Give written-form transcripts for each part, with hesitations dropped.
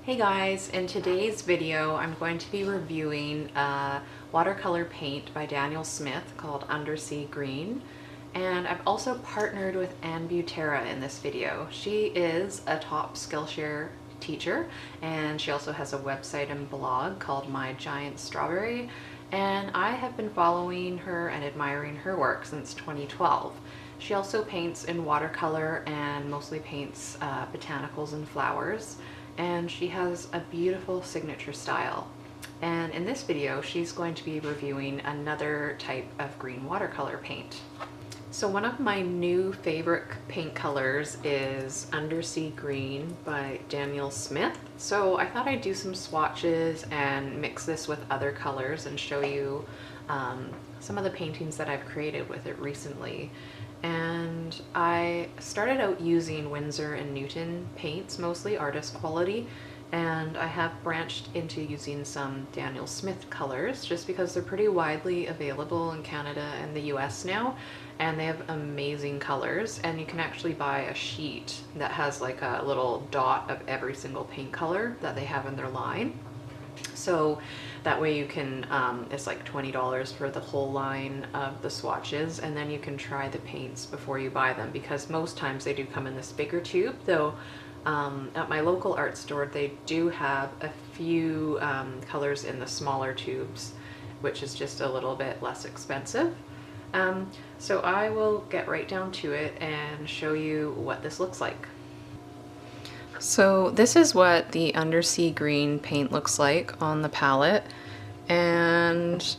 Hey guys, in today's video I'm going to be reviewing a watercolor paint by Daniel Smith called Undersea Green, and I've also partnered with Anne Butera in this video. She is a top Skillshare teacher and she also has a website and blog called My Giant Strawberry, and I have been following her and admiring her work since 2012. She also paints in watercolor and mostly paints botanicals and flowers, and she has a beautiful signature style. And in this video, she's going to be reviewing another type of green watercolor paint. So one of my new favorite paint colors is Undersea Green by Daniel Smith. So I thought I'd do some swatches and mix this with other colors and show you some of the paintings that I've created with it recently. And I started out using Winsor & Newton paints, mostly artist quality, and I have branched into using some Daniel Smith colors just because they're pretty widely available in Canada and the US now, and they have amazing colors, and you can actually buy a sheet that has like a little dot of every single paint color that they have in their line. So that way you can, it's like $20 for the whole line of the swatches, and then you can try the paints before you buy them, because most times they do come in this bigger tube, though at my local art store they do have a few colors in the smaller tubes, which is just a little bit less expensive. So I will get right down to it and show you what this looks like. So this is what the Undersea Green paint looks like on the palette, and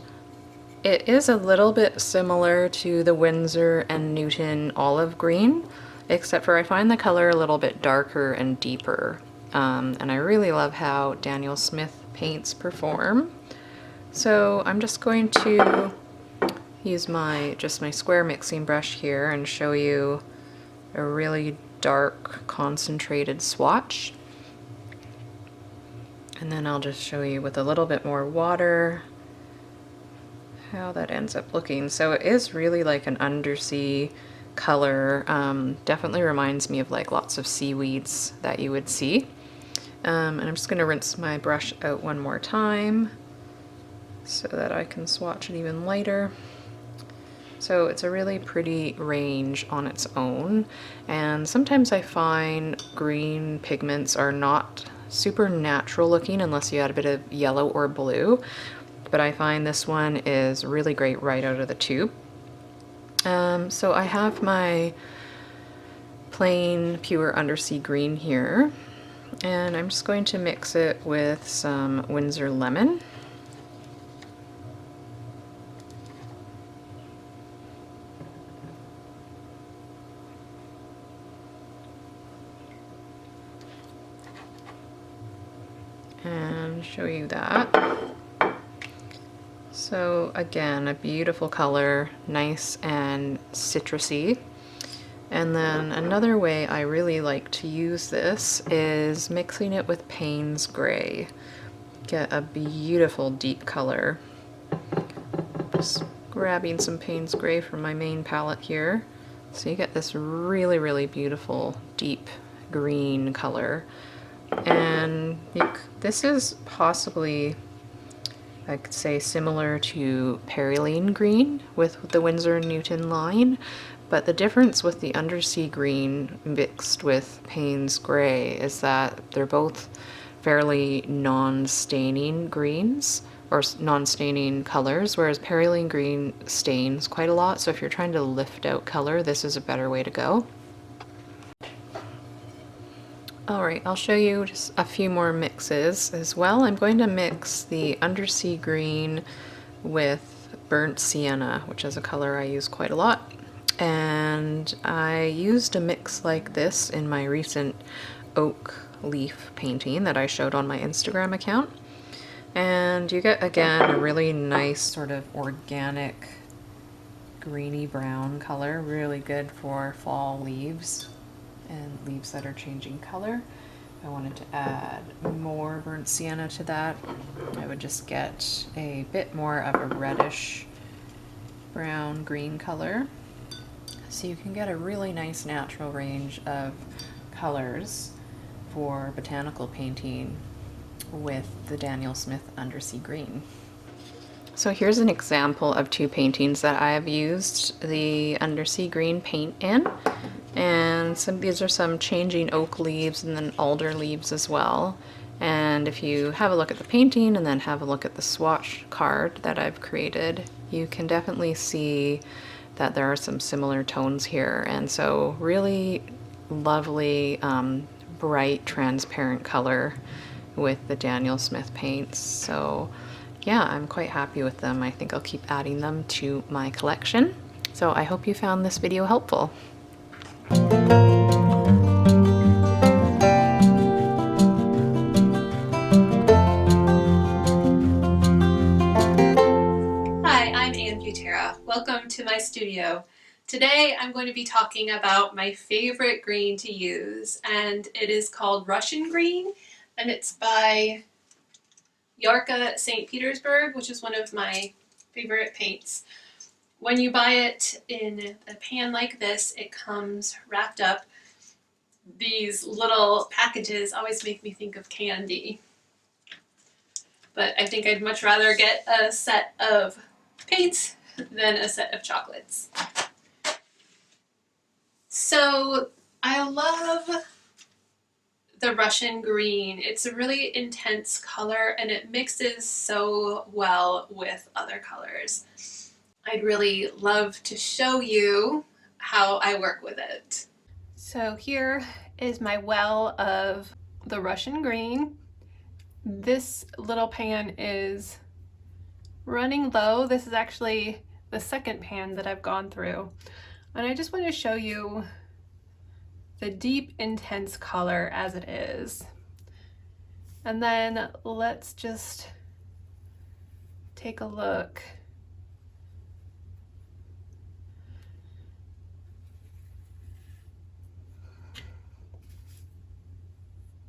it is a little bit similar to the Winsor & Newton Olive Green, except for I find the color a little bit darker and deeper, and I really love how Daniel Smith paints perform. So I'm just going to use my square mixing brush here and show you a really dark concentrated swatch, and then I'll just show you with a little bit more water how that ends up looking. So it is really like an undersea color, definitely reminds me of like lots of seaweeds that you would see. And I'm just going to rinse my brush out one more time so that I can swatch it even lighter. So it's a really pretty range on its own, and sometimes I find green pigments are not super natural looking unless you add a bit of yellow or blue, but I find this one is really great right out of the tube. So I have my plain pure Undersea Green here, and I'm just going to mix it with some Winsor Lemon. And show you that. So again, a beautiful color, nice and citrusy. And then another way I really like to use this is mixing it with Payne's Gray. Get a beautiful deep color. Just grabbing some Payne's Gray from my main palette here. So you get this really, really beautiful deep green color. And this is possibly, I could say, similar to Perylene Green with the Winsor & Newton line, but the difference with the Undersea Green mixed with Payne's Gray is that they're both fairly non-staining greens, or non-staining colors, whereas Perylene Green stains quite a lot, so if you're trying to lift out color, this is a better way to go. Alright, I'll show you just a few more mixes as well. I'm going to mix the Undersea Green with Burnt Sienna, which is a color I use quite a lot. And I used a mix like this in my recent oak leaf painting that I showed on my Instagram account. And you get, again, a really nice sort of organic greeny brown color, really good for fall leaves and leaves that are changing color. If I wanted to add more burnt sienna to that, I would just get a bit more of a reddish brown green color. So you can get a really nice natural range of colors for botanical painting with the Daniel Smith Undersea Green. So here's an example of two paintings that I have used the Undersea Green paint in. And these are some changing oak leaves and then alder leaves as well. And if you have a look at the painting and then have a look at the swatch card that I've created, you can definitely see that there are some similar tones here. And so really lovely, bright, transparent color with the Daniel Smith paints. So yeah, I'm quite happy with them. I think I'll keep adding them to my collection. So I hope you found this video helpful. Hi, I'm Anne Butera. Welcome to my studio. Today I'm going to be talking about my favorite green to use, and it is called Russian Green, and it's by Yarka St. Petersburg, which is one of my favorite paints. When you buy it in a pan like this, it comes wrapped up. These little packages always make me think of candy, but I think I'd much rather get a set of paints than a set of chocolates. So I love the Russian green. It's a really intense color and it mixes so well with other colors. I'd really love to show you how I work with it. So here is my well of the Russian green. This little pan is running low. This is actually the second pan that I've gone through. And I just want to show you the deep, intense color as it is. And then let's just take a look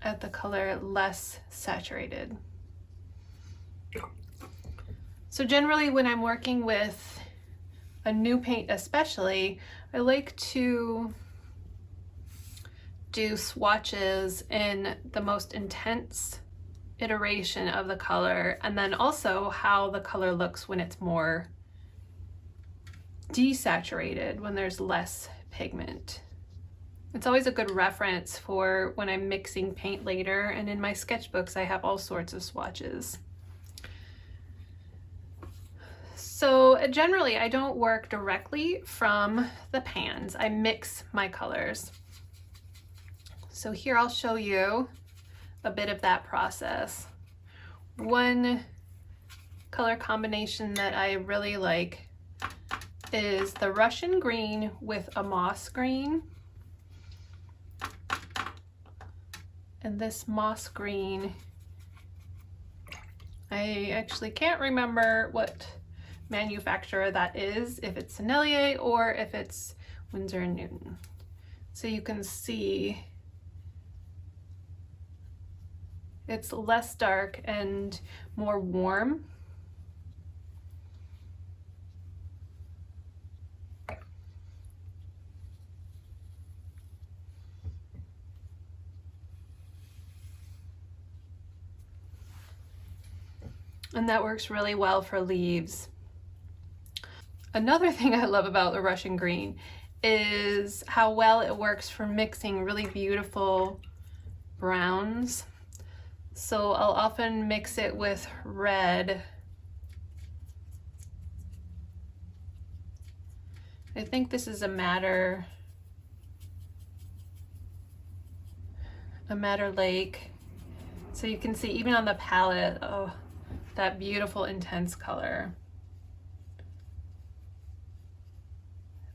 at the color less saturated. So generally when I'm working with a new paint especially, I like to do swatches in the most intense iteration of the color, and then also how the color looks when it's more desaturated, when there's less pigment. It's always a good reference for when I'm mixing paint later, and in my sketchbooks I have all sorts of swatches. So generally I don't work directly from the pans, I mix my colors. So here I'll show you a bit of that process. One color combination that I really like is the Russian green with a moss green. And this moss green, I actually can't remember what manufacturer that is, if it's Sennelier or if it's Winsor & Newton. So you can see it's less dark and more warm. And that works really well for leaves. Another thing I love about the Russian green is how well it works for mixing really beautiful browns. So I'll often mix it with red. I think this is a Madder Lake. So you can see even on the palette, oh, that beautiful intense color.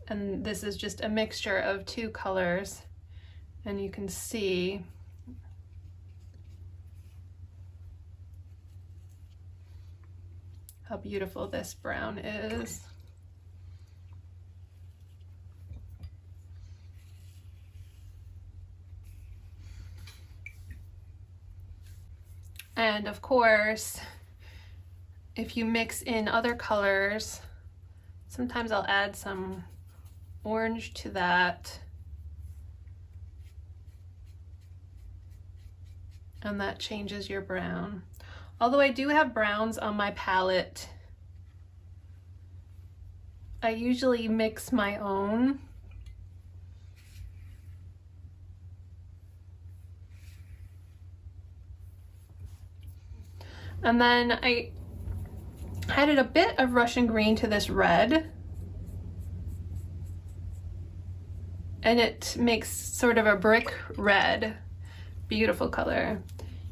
And this is just a mixture of two colors, and you can see how beautiful this brown is. And of course, if you mix in other colors, sometimes I'll add some orange to that. and that changes your brown. Although I do have browns on my palette, I usually mix my own. And then I added a bit of Russian green to this red, and it makes sort of a brick red. Beautiful color.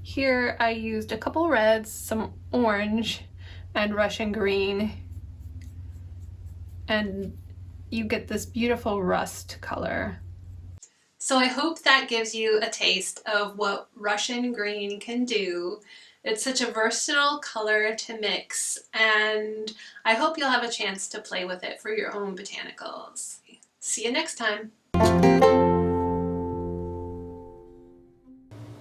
Here I used a couple reds, some orange, and Russian green, and you get this beautiful rust color. So I hope that gives you a taste of what Russian green can do. It's such a versatile color to mix, and I hope you'll have a chance to play with it for your own botanicals. See you next time.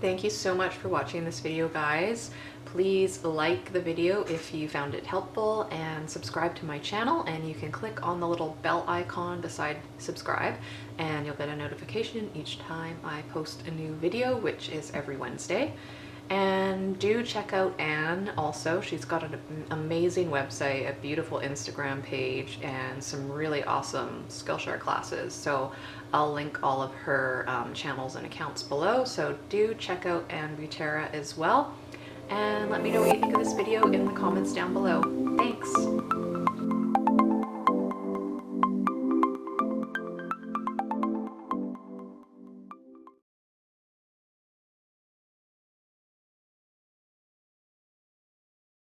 Thank you so much for watching this video, guys. Please like the video if you found it helpful, and subscribe to my channel, and you can click on the little bell icon beside subscribe and you'll get a notification each time I post a new video, which is every Wednesday. And do check out Anne also. She's got an amazing website, a beautiful Instagram page, and some really awesome Skillshare classes. So I'll link all of her channels and accounts below. So do check out Anne Butera as well. And let me know what you think of this video in the comments down below. Thanks!